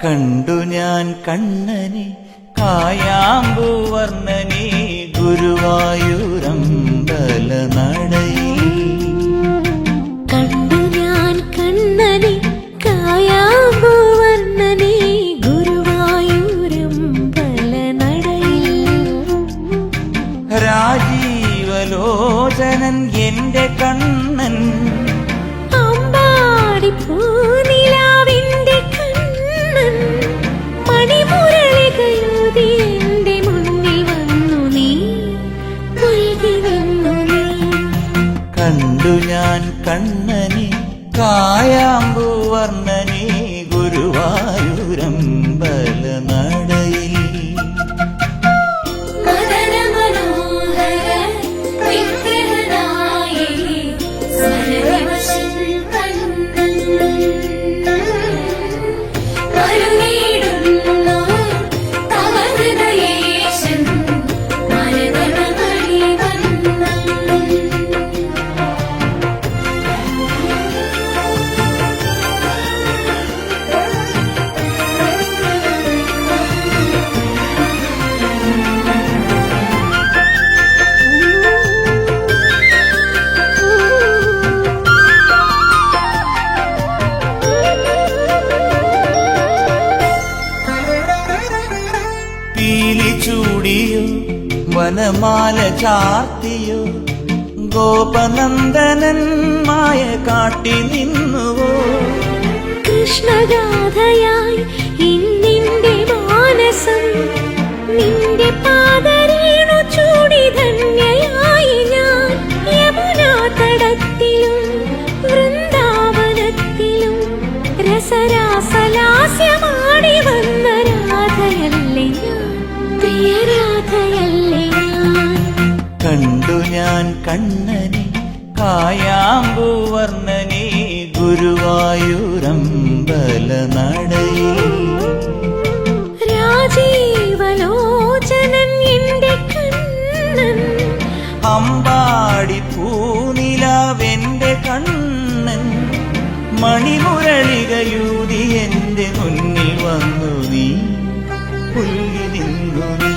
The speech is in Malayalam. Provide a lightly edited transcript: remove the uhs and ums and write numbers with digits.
കണ്ടു ഞാൻ കണ്ണനെ കായാമ്പൂവർണ്ണനെ ഗുരുവായൂരമ്പല നടയിൽ. കണ്ടു ഞാൻ കണ്ണനെ കായാമ്പൂവർണ്ണനെ ഗുരുവായൂരമ്പല നടയിൽ. രാജീവലോചനൻ എന്റെ കണ്ണൻ അമ്പാടി പൂനിലാവിന്റെ കണ്ണൻ മണിമുരളികയൂതി എന്റെ മുന്നിൽ വന്നു നീ പുൽകി നിന്നു നീ. കണ്ടു ഞാൻ കണ്ണനെ കായാമ്പൂവർണ്ണനെ ഗുരുവായൂരമ്പല നടയിൽ. പീലി ചൂടിയോ വനമാല ചാർത്തിയോ ഗോപനന്ദനൻ മായ കാട്ടി നിന്നുവോ. കൃഷ്ണഗാഥയായി ഇന്നിന്റെ മാനസം നിന്റെ പാദരേണു ചൂടി ധന്യയായി ഞാൻ. യമുനാ തടത്തിലും വൃന്ദാവനത്തിലും രസരാസലാസ്യമാടി വന്ന രാധയല്ലേ ഞാൻ, പ്രിയരാധയല്ലേ ഞാൻ. കണ്ടു ഞാൻ കണ്ണനെ കായാമ്പൂവർണ്ണനെ ഗുരുവായൂരമ്പല നടയിൽ. രാജീവലോചനൻ എന്റെ കണ്ണൻ അമ്പാടി പൂനിലാവെന്റെ കണ്ണൻ മണിമുരളികയൂതി എന്റെ മുന്നിൽ വന്നു നീ പുൽകി നിന്നു നീ.